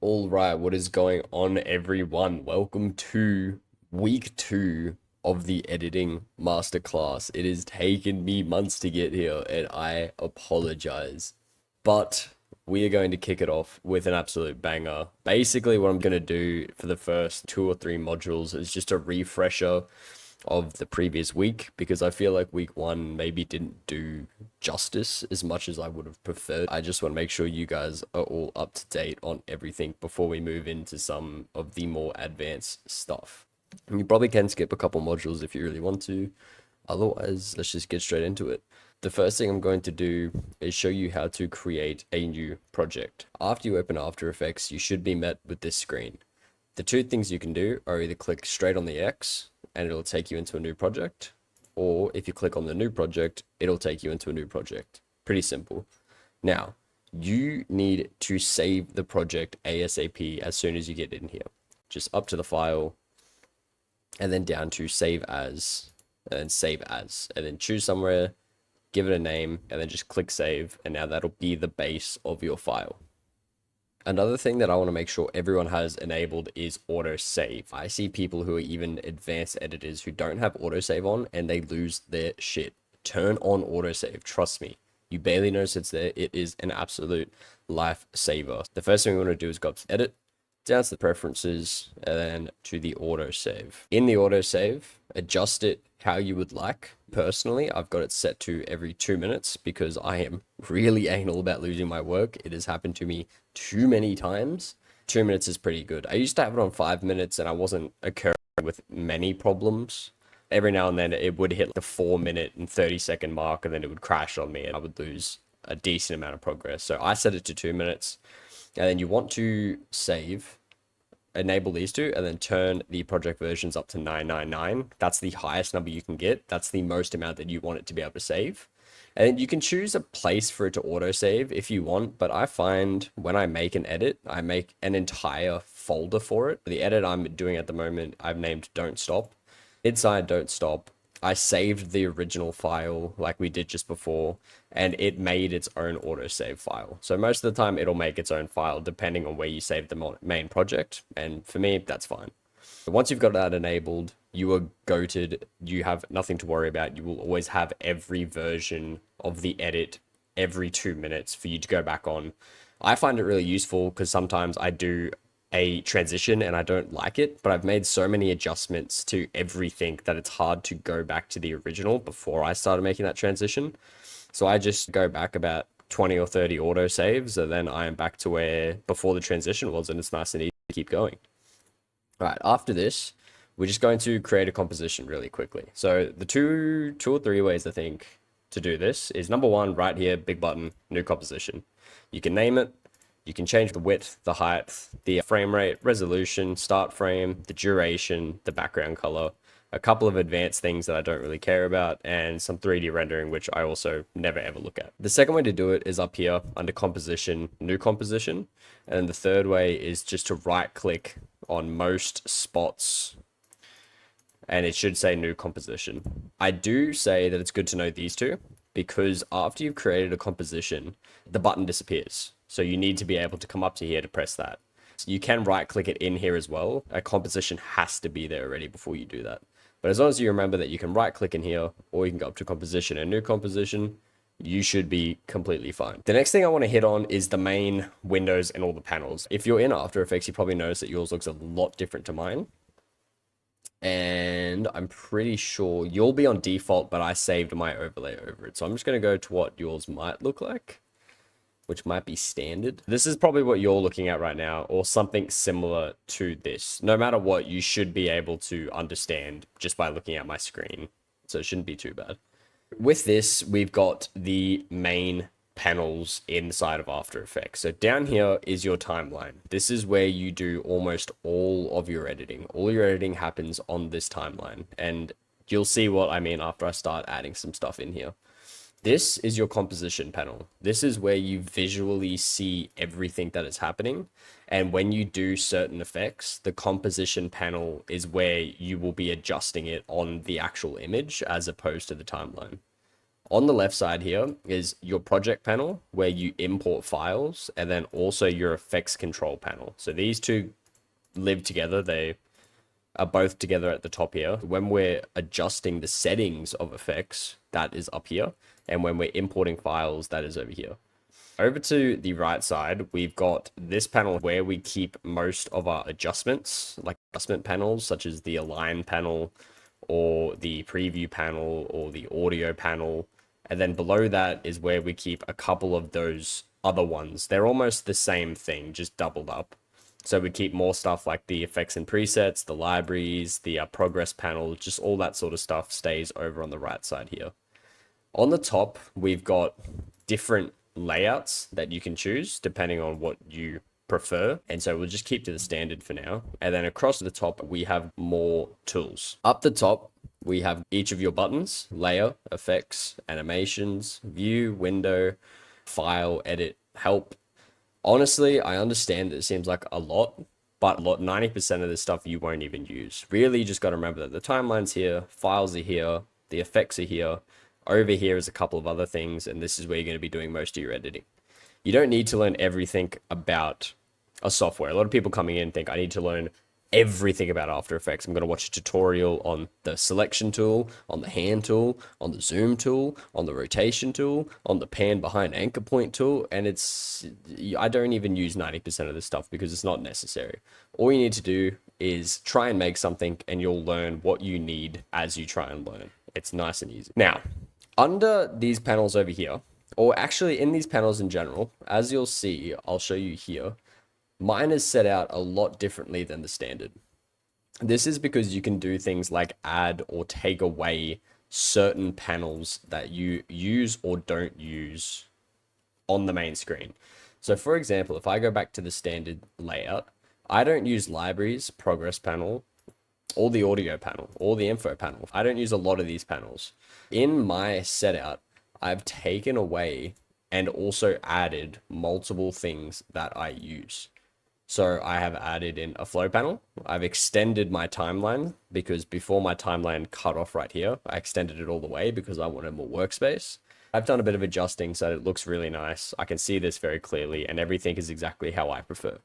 All right, what is going on, everyone? Welcome to week 2 of the Editing Masterclass. It has taken me months to get here, and I apologize. But we are going to kick it off with an absolute banger. Basically, what I'm going to do for the first 2 or 3 modules is just a refresher of the previous week because I feel like week 1 maybe didn't do justice as much as I would have preferred. I just want to make sure you guys are all up to date on everything before we move into some of the more advanced stuff. And you probably can skip a couple modules if you really want to. Otherwise, let's just get straight into it. The first thing I'm going to do is show you how to create a new project. After you open After Effects, you should be met with this screen. The two things you can do are either click straight on the X and it'll take you into a new project, or if you click on the new project, it'll take you into a new project. Pretty simple. Now, you need to save the project ASAP as soon as you get in here. Just up to the file and then down to save as, and then save as, and then choose somewhere, give it a name, and then just click save. And now that'll be the base of your file. Another thing that I want to make sure everyone has enabled is autosave. I see people who are even advanced editors who don't have autosave on and they lose their shit. Turn on autosave. Trust me. You barely notice it's there. It is an absolute lifesaver. The first thing we want to do is go up to edit, down to the preferences, and then to the autosave. In the autosave, adjust it how you would like. Personally, I've got it set to every 2 minutes because I am really anal about losing my work. It has happened to me too many times. 2 minutes is pretty good. I used to have it on 5 minutes and I wasn't occurring with many problems. Every now and then it would hit the 4 minute and 30-second mark and then it would crash on me and I would lose a decent amount of progress. So I set it to 2 minutes. And then you want to save, enable these two, and then turn the project versions up to 999. That's the highest number you can get. That's the most amount that you want it to be able to save. And then you can choose a place for it to autosave if you want, but I find when I make an edit, I make an entire folder for it. The edit I'm doing at the moment, I've named Don't Stop. Inside Don't Stop, I saved the original file like we did just before, and it made its own autosave file. So most of the time it'll make its own file depending on where you save the main project. And for me, that's fine. Once you've got that enabled, you are goated. You have nothing to worry about. You will always have every version of the edit every 2 minutes for you to go back on. I find it really useful because sometimes I do a transition and I don't like it, but I've made so many adjustments to everything that it's hard to go back to the original before I started making that transition. So I just go back about 20 or 30 auto saves, and then I am back to where before the transition was, and it's nice and easy to keep going. All right, after this, we're just going to create a composition really quickly. So the two or three ways I think to do this is number one, right here, big button, new composition. You can name it. You can change the width, the height, the frame rate, resolution, start frame, the duration, the background color, a couple of advanced things that I don't really care about, and some 3D rendering, which I also never ever look at. The second way to do it is up here under composition, new composition. And the third way is just to right click on most spots and it should say new composition. I do say that it's good to know these two because after you've created a composition, the button disappears. So you need to be able to come up to here to press that. So you can right click it in here as well. A composition has to be there already before you do that. But as long as you remember that you can right click in here or you can go up to composition and new composition, you should be completely fine. The next thing I want to hit on is the main windows and all the panels. If you're in After Effects, you probably notice that yours looks a lot different to mine. And I'm pretty sure you'll be on default, but I saved my overlay over it. So I'm just going to go to what yours might look like, which might be standard. This is probably what you're looking at right now, or something similar to this. No matter what, you should be able to understand just by looking at my screen. So it shouldn't be too bad. With this, we've got the main panels inside of After Effects. So down here is your timeline. This is where you do almost all of your editing. All your editing happens on this timeline, and you'll see what I mean after I start adding some stuff in here. This is your composition panel. This is where you visually see everything that is happening. And when you do certain effects, the composition panel is where you will be adjusting it on the actual image as opposed to the timeline. On the left side here is your project panel where you import files, and then also your effects control panel. So these two live together. They are both together at the top here. When we're adjusting the settings of effects, that is up here. And when we're importing files, that is over here. Over to the right side, we've got this panel where we keep most of our adjustments, like adjustment panels, such as the align panel or the preview panel or the audio panel. And then below that is where we keep a couple of those other ones. They're almost the same thing, just doubled up. So we keep more stuff like the effects and presets, the libraries, the progress panel, just all that sort of stuff stays over on the right side here. On the top, we've got different layouts that you can choose depending on what you prefer. And so we'll just keep to the standard for now. And then across the top, we have more tools. Up the top, we have each of your buttons: layer, effects, animations, view, window, file, edit, help. Honestly, I understand that it seems like a lot, but 90% of this stuff you won't even use. Really, you just got to remember that the timeline's here, files are here, the effects are here. Over here is a couple of other things, and this is where you're going to be doing most of your editing. You don't need to learn everything about a software. A lot of people coming in think, I need to learn everything about After Effects. I'm going to watch a tutorial on the selection tool, on the hand tool, on the zoom tool, on the rotation tool, on the pan behind anchor point tool, and I don't even use 90% of this stuff because it's not necessary. All you need to do is try and make something, and you'll learn what you need as you try and learn. It's nice and easy. Now, under these panels over here, or actually in these panels in general, as you'll see, I'll show you here, mine is set out a lot differently than the standard. This is because you can do things like add or take away certain panels that you use or don't use on the main screen. So for example, if I go back to the standard layout, I don't use libraries, progress panel, or the audio panel, or the info panel. I don't use a lot of these panels. In my setup, I've taken away and also added multiple things that I use. So I have added in a flow panel. I've extended my timeline because before my timeline cut off right here, I extended it all the way because I wanted more workspace. I've done a bit of adjusting so it looks really nice. I can see this very clearly and everything is exactly how I prefer.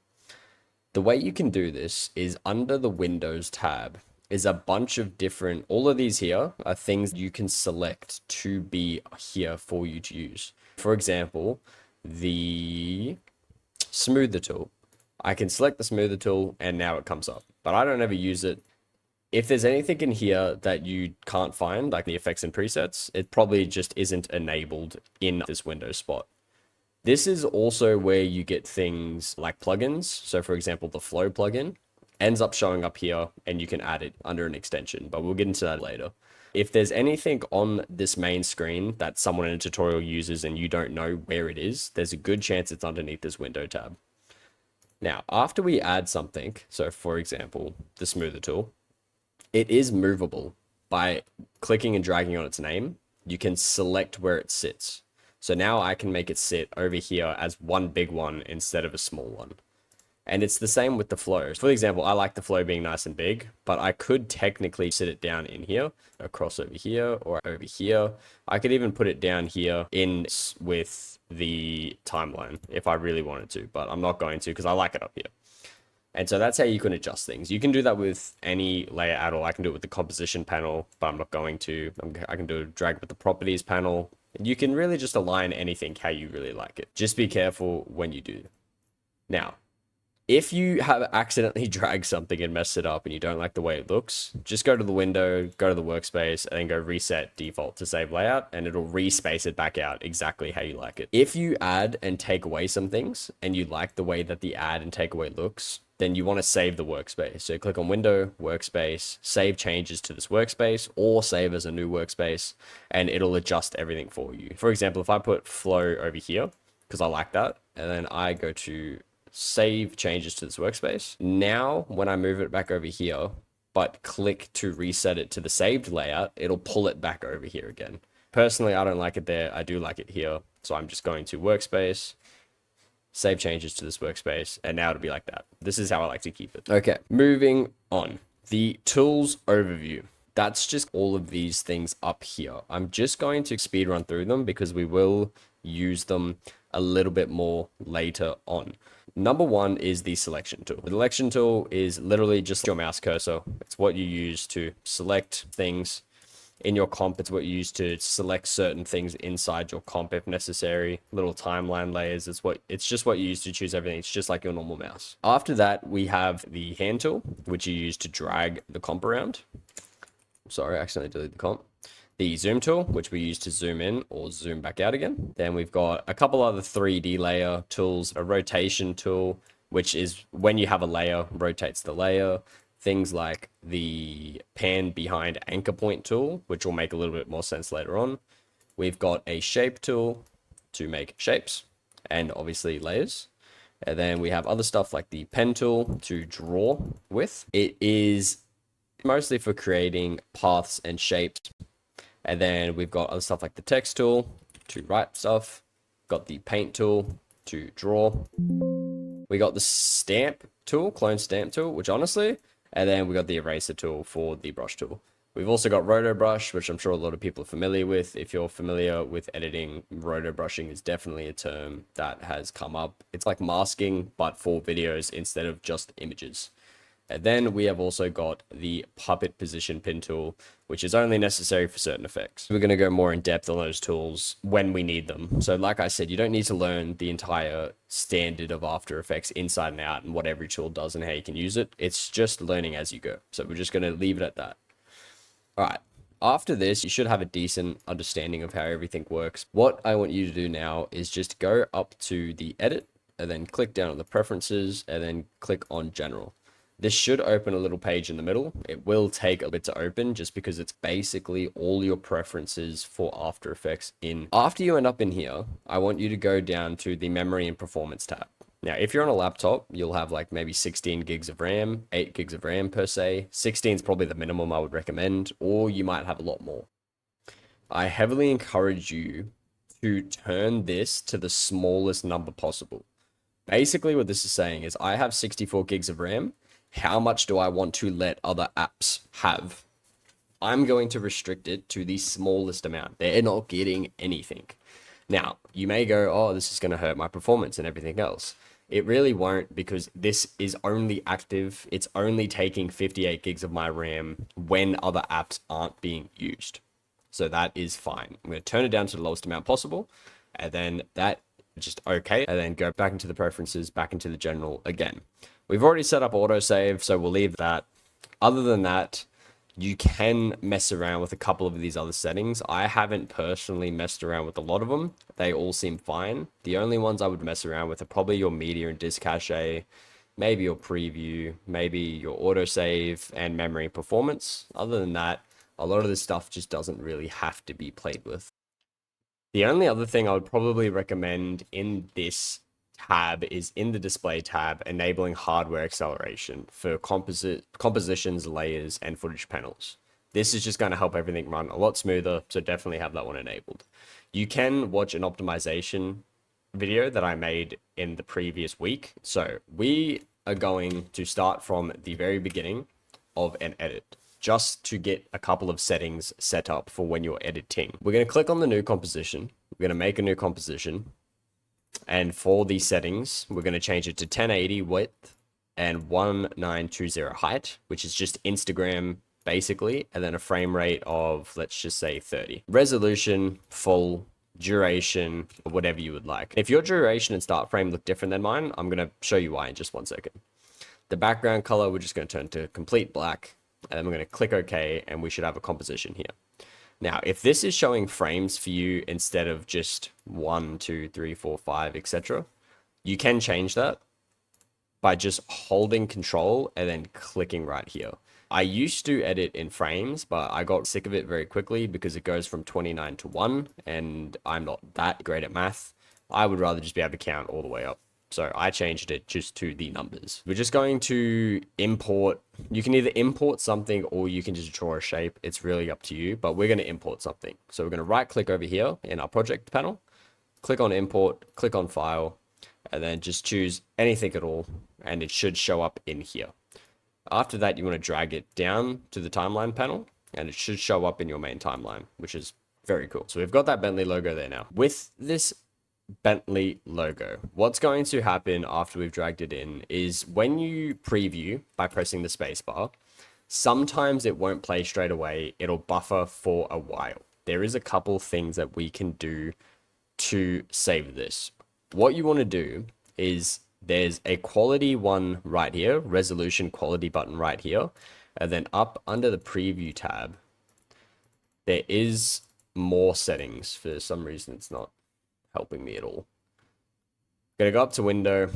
The way you can do this is under the Windows tab is a bunch of different, all of these here are things you can select to be here for you to use. For example, the smoother tool. I can select the smoother tool and now it comes up, but I don't ever use it. If there's anything in here that you can't find, like the effects and presets, it probably just isn't enabled in this Windows spot. This is also where you get things like plugins. So for example, the flow plugin ends up showing up here and you can add it under an extension, but we'll get into that later. If there's anything on this main screen that someone in a tutorial uses and you don't know where it is, there's a good chance it's underneath this window tab. Now, after we add something, so for example, the smoother tool, it is movable by clicking and dragging on its name. You can select where it sits. So now I can make it sit over here as one big one instead of a small one. And it's the same with the flow. For example, I like the flow being nice and big, but I could technically sit it down in here, across over here, or over here. I could even put it down here in with the timeline if I really wanted to, but I'm not going to because I like it up here. And so that's how you can adjust things. You can do that with any layer at all. I can do it with the composition panel, but I'm not going to. I can do a drag with the properties panel. You can really just align anything how you really like it. Just be careful when you do. Now, if you have accidentally dragged something and messed it up and you don't like the way it looks, just go to the window, go to the workspace, and then go reset default to save layout, and it'll respace it back out exactly how you like it. If you add and take away some things and you like the way that the add and take away looks, then you want to save the workspace. So click on Window, Workspace, save changes to this workspace, or save as a new workspace, and it'll adjust everything for you. For example, if I put flow over here, because I like that, and then I go to save changes to this workspace. Now, when I move it back over here, but click to reset it to the saved layout, it'll pull it back over here again. Personally, I don't like it there. I do like it here. So I'm just going to Workspace, save changes to this workspace, and now it'll be like that. This is how I like to keep it. Okay, moving on. The tools overview. that's just all of these things up here. I'm just going to speed run through them because we will use them a little bit more later on. Number one is the selection tool. The selection tool is literally just your mouse cursor. It's what you use to select things in your comp. It's what you use to select certain things inside your comp if necessary. Little timeline layers. It's just what you use to choose everything. It's just like your normal mouse. After that, we have the hand tool, which you use to drag the comp around. Sorry, I accidentally deleted the comp. The zoom tool, which we use to zoom in or zoom back out again. Then we've got a couple other 3D layer tools, a rotation tool, which is when you have a layer, rotates the layer. Things like the pan behind anchor point tool, which will make a little bit more sense later on. We've got a shape tool to make shapes and obviously layers. And then we have other stuff like the pen tool to draw with. It is mostly for creating paths and shapes. And then we've got other stuff like the text tool to write stuff. Got the paint tool to draw. We got the stamp tool, clone stamp tool, which honestly, and then we got the eraser tool for the brush tool. We've also got roto brush, which I'm sure a lot of people are familiar with. If you're familiar with editing, roto brushing is definitely a term that has come up. It's like masking, but for videos instead of just images. And then we have also got the puppet position pin tool, which is only necessary for certain effects. We're going to go more in depth on those tools when we need them. So like I said, you don't need to learn the entire standard of After Effects inside and out and what every tool does and how you can use it. It's just learning as you go. So we're just going to leave it at that. All right. After this, you should have a decent understanding of how everything works. What I want you to do now is just go up to the edit and then click down on the preferences and then click on general. This should open a little page in the middle. It will take a bit to open just because it's basically all your preferences for After Effects in. After you end up in here, I want you to go down to the memory and performance tab. Now, if you're on a laptop, you'll have like maybe 16 gigs of RAM, 8 gigs of RAM per se. 16 is probably the minimum I would recommend, or you might have a lot more. I heavily encourage you to turn this to the smallest number possible. Basically, what this is saying is I have 64 gigs of RAM. How much do I want to let other apps have? I'm going to restrict it to the smallest amount. They're not getting anything. Now, you may go, oh, this is going to hurt my performance and everything else. It really won't, because this is only active. It's only taking 58 gigs of my RAM when other apps aren't being used. So that is fine. I'm going to turn it down to the lowest amount possible. And then that just okay. And then go back into the preferences, back into the general again. We've already set up autosave, so we'll leave that. Other than that, you can mess around with a couple of these other settings. I haven't personally messed around with a lot of them. They all seem fine. The only ones I would mess around with are probably your media and disk cache, maybe your preview, maybe your autosave and memory performance. Other than that, a lot of this stuff just doesn't really have to be played with. The only other thing I would probably recommend in this tab is in the display tab, enabling hardware acceleration for compositions, layers, and footage panels. This is just going to help everything run a lot smoother, so definitely have that one enabled. You can watch an optimization video that I made in the previous week. So we are going to start from the very beginning of an edit, just to get a couple of settings set up for when you're editing. We're going to click on the new composition. We're going to make a new composition. And for these settings, we're going to change it to 1080 width and 1920 height, which is just Instagram basically, and then a frame rate of, let's just say 30. Resolution, full, duration, or whatever you would like. If your duration and start frame look different than mine, I'm going to show you why in just 1 second. The background color, we're just going to turn to complete black, and then we're going to click OK, and we should have a composition here. Now, if this is showing frames for you instead of just 1, 2, 3, 4, 5, etc., you can change that by just holding Control and then clicking right here. I used to edit in frames, but I got sick of it very quickly because it goes from 29 to 1, and I'm not that great at math. I would rather just be able to count all the way up. So I changed it just to the numbers. We're just going to import. You can either import something or you can just draw a shape. It's really up to you, but we're going to import something. So we're going to right click over here in our project panel, click on import, click on file, and then just choose anything at all. And it should show up in here. After that, you want to drag it down to the timeline panel and it should show up in your main timeline, which is very cool. So we've got that Bentley logo there now. With this Bentley logo, what's going to happen after we've dragged it in is when you preview by pressing the spacebar, sometimes it won't play straight away. It'll buffer for a while. There is a couple things that we can do to save this. What you want to do is there's a quality one right here, resolution quality button right here. And then up under the preview tab, there is more settings. For some reason, it's not helping me at all. Gonna go up to window,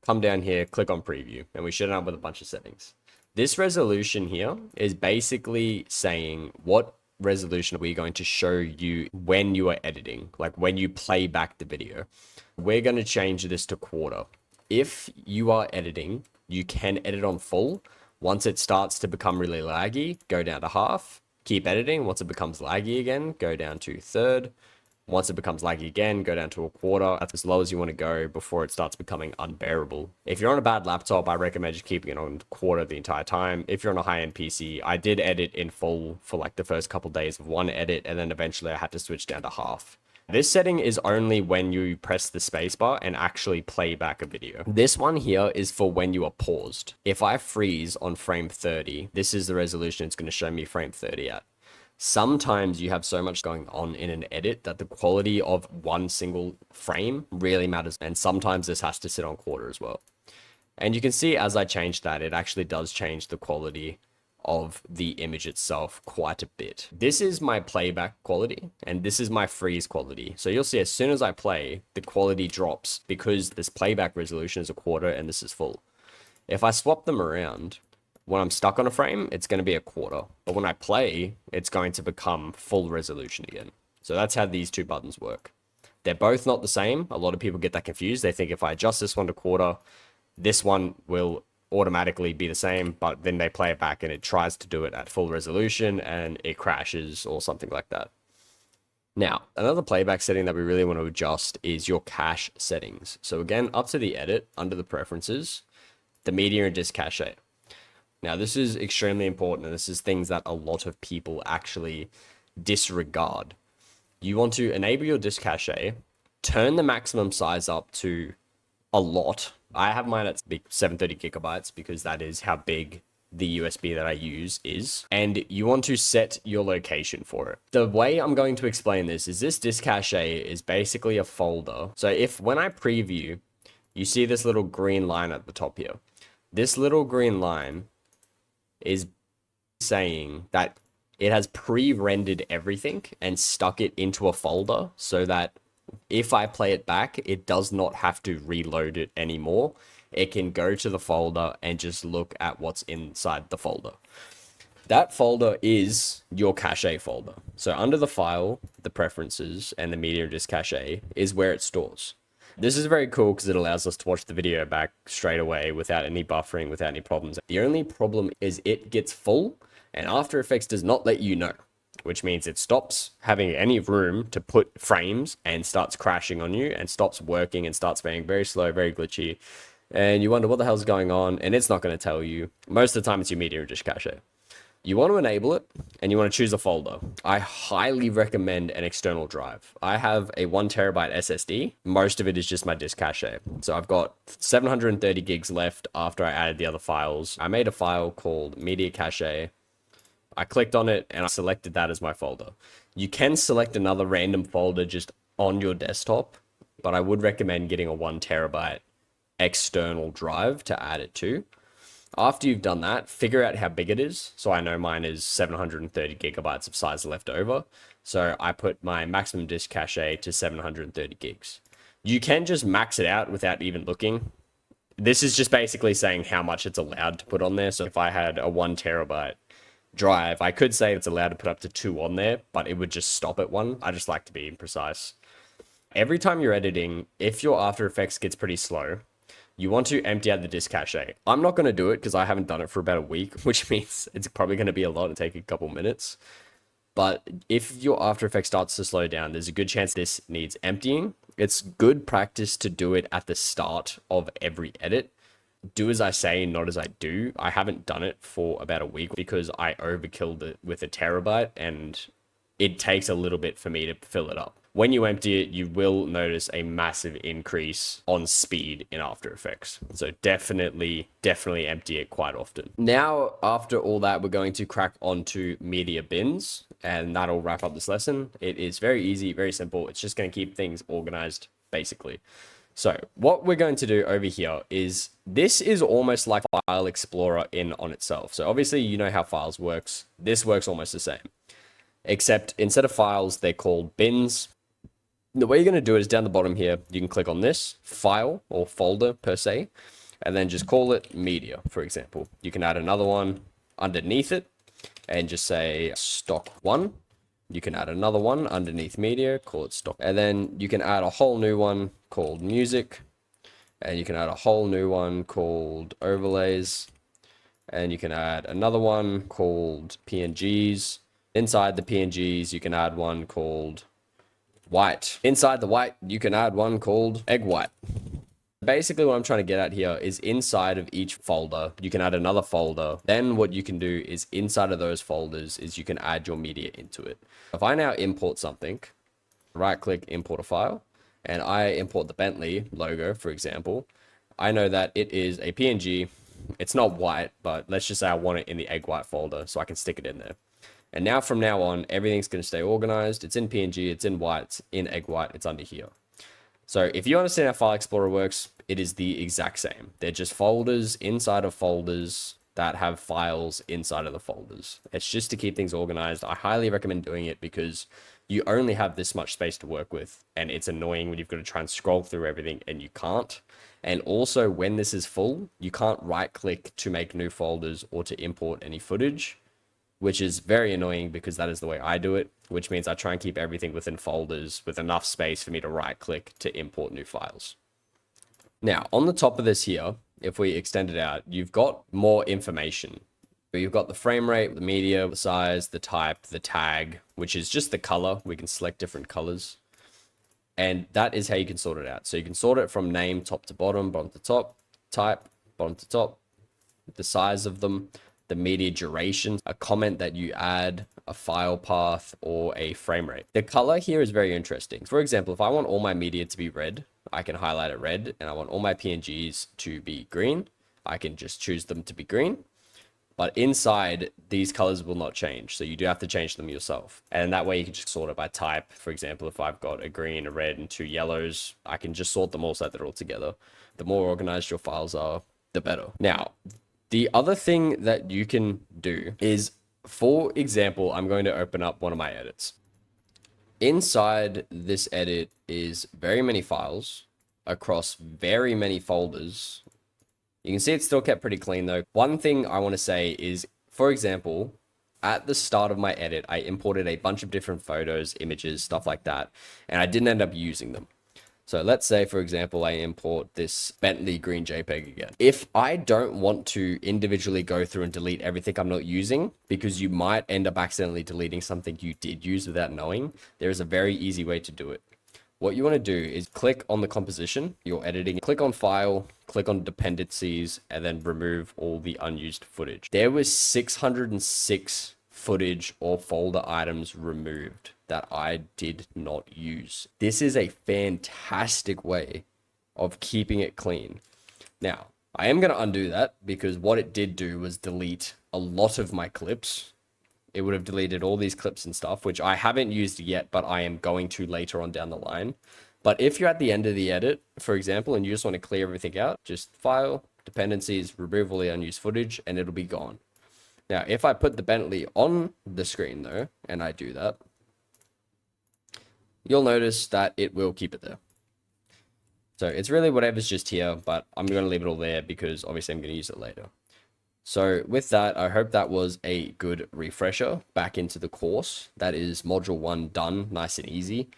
come down here, click on preview, and we should end up with a bunch of settings. This resolution here is basically saying what resolution are we going to show you when you are editing, like when you play back the video. We're going to change this to quarter. If you are editing, you can edit on full. Once it starts to become really laggy, go down to half. Keep editing. Once it becomes laggy again, go down to third. Once it becomes laggy again, go down to a quarter. That's as low as you want to go before it starts becoming unbearable. If you're on a bad laptop, I recommend just keeping it on quarter the entire time. If you're on a high-end PC, I did edit in full for like the first couple days of one edit, and then eventually I had to switch down to half. This setting is only when you press the spacebar and actually play back a video. This one here is for when you are paused. If I freeze on frame 30, this is the resolution it's going to show me frame 30 at. Sometimes you have so much going on in an edit that the quality of one single frame really matters. And sometimes this has to sit on quarter as well. And you can see as I change that, it actually does change the quality of the image itself quite a bit. This is my playback quality and this is my freeze quality. So you'll see as soon as I play, the quality drops because this playback resolution is a quarter and this is full. If I swap them around, when I'm stuck on a frame, it's going to be a quarter. But when I play, it's going to become full resolution again. So that's how these two buttons work. They're both not the same. A lot of people get that confused. They think if I adjust this one to quarter, this one will automatically be the same, but then they play it back and it tries to do it at full resolution and it crashes or something like that. Now, another playback setting that we really want to adjust is your cache settings. So again, up to the edit, under the preferences, the media and disk cache. Now, this is extremely important, and this is things that a lot of people actually disregard. You want to enable your disk cache, turn the maximum size up to a lot. I have mine at 730 gigabytes because that is how big the USB that I use is. And you want to set your location for it. The way I'm going to explain this is this disk cache is basically a folder. So if when I preview, you see this little green line at the top here. This little green line is saying that it has pre-rendered everything and stuck it into a folder so that if I play it back, it does not have to reload it anymore. It can go to the folder and just look at what's inside the folder. That folder is your cache folder. So under the file, the preferences, and the media disk cache is where it stores. This is very cool because it allows us to watch the video back straight away without any buffering, without any problems. The only problem is it gets full and After Effects does not let you know, which means it stops having any room to put frames and starts crashing on you and stops working and starts being very slow, very glitchy. And you wonder what the hell's going on, and it's not going to tell you. Most of the time it's your media and disk cache. You want to enable it and you want to choose a folder. I highly recommend an external drive. I have a 1TB SSD. Most of it is just my disk cache. So I've got 730 gigs left after I added the other files. I made a file called media cache. I clicked on it and I selected that as my folder. You can select another random folder just on your desktop, but I would recommend getting a 1TB external drive to add it to. After you've done that, figure out how big it is. So I know mine is 730 gigabytes of size left over. So I put my maximum disk cache to 730 gigs. You can just max it out without even looking. This is just basically saying how much it's allowed to put on there. So if I had a 1TB drive, I could say it's allowed to put up to 2 on there, but it would just stop at 1. I just like to be precise. Every time you're editing, if your After Effects gets pretty slow, you want to empty out the disk cache. I'm not going to do it because I haven't done it for about a week, which means it's probably going to be a lot and take a couple minutes. But if your After Effects starts to slow down, there's a good chance this needs emptying. It's good practice to do it at the start of every edit. do as I say, not as I do. I haven't done it for about a week because I overkilled it with a terabyte and it takes a little bit for me to fill it up. When you empty it, you will notice a massive increase on speed in After Effects. So definitely empty it quite often. Now, after all that, we're going to crack onto media bins, and that'll wrap up this lesson. It is very easy, very simple. It's just going to keep things organized, basically. So what we're going to do over here is, this is almost like File Explorer in on itself. So obviously, you know how files works. This works almost the same, except instead of files, they're called bins. The way you're going to do it is down the bottom here, you can click on this file or folder per se, and then just call it media, for example. You can add another one underneath it and just say stock 1. You can add another one underneath media, call it stock. And then you can add a whole new one called music. And you can add a whole new one called overlays. And you can add another one called PNGs. Inside the PNGs, you can add one called white. Inside the white, you can add one called egg white. Basically, what I'm trying to get at here is inside of each folder, you can add another folder. Then what you can do is inside of those folders is you can add your media into it. If I now import something, right click, import a file, and I import the Bentley logo, for example, I know that it is a PNG. It's not white, but let's just say I want it in the egg white folder, so I can stick it in there. And now from now on, everything's going to stay organized. It's in PNG, it's in white, it's in egg white, it's under here. So if you understand how File Explorer works, it is the exact same. They're just folders inside of folders that have files inside of the folders. It's just to keep things organized. I highly recommend doing it because you only have this much space to work with, and it's annoying when you've got to try and scroll through everything and you can't. And also when this is full, you can't right click to make new folders or to import any footage, which is very annoying because that is the way I do it, which means I try and keep everything within folders with enough space for me to right click to import new files. Now, on the top of this here, if we extend it out, you've got more information. You've got the frame rate, the media, the size, the type, the tag, which is just the color. We can select different colors. And that is how you can sort it out. So you can sort it from name, top to bottom, bottom to top, type, bottom to top, the size of them, the media duration, a comment that you add, a file path, or a frame rate. The color here is very interesting. For example, if I want all my media to be red, I can highlight it red, and I want all my PNGs to be green, I can just choose them to be green. But inside, these colors will not change, so you do have to change them yourself. And that way you can just sort it by type. For example, if I've got a green, a red, and 2 yellows, I can just sort them all so that they're all together. The more organized your files are, the better. Now, the other thing that you can do is, for example, I'm going to open up one of my edits. Inside this edit is very many files across very many folders. You can see it's still kept pretty clean though. One thing I want to say is, for example, at the start of my edit, I imported a bunch of different photos, images, stuff like that, and I didn't end up using them. So let's say, for example, I import this Bentley green JPEG again. If I don't want to individually go through and delete everything I'm not using, because you might end up accidentally deleting something you did use without knowing, there is a very easy way to do it. What you want to do is click on the composition you're editing, click on File, click on Dependencies, and then remove all the unused footage. There was 606 footage or folder items removed that I did not use. This is a fantastic way of keeping it clean. Now, I am going to undo that because what it did do was delete a lot of my clips. It would have deleted all these clips and stuff, which I haven't used yet, but I am going to later on down the line. But if you're at the end of the edit, for example, and you just want to clear everything out, just File, Dependencies, remove all the unused footage, and it'll be gone. Now, if I put the Bentley on the screen though, and I do that, you'll notice that it will keep it there. So it's really whatever's just here, but I'm going to leave it all there because obviously I'm going to use it later. So with that, I hope that was a good refresher back into the course. That is module 1 done, nice and easy.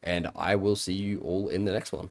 And I will see you all in the next one.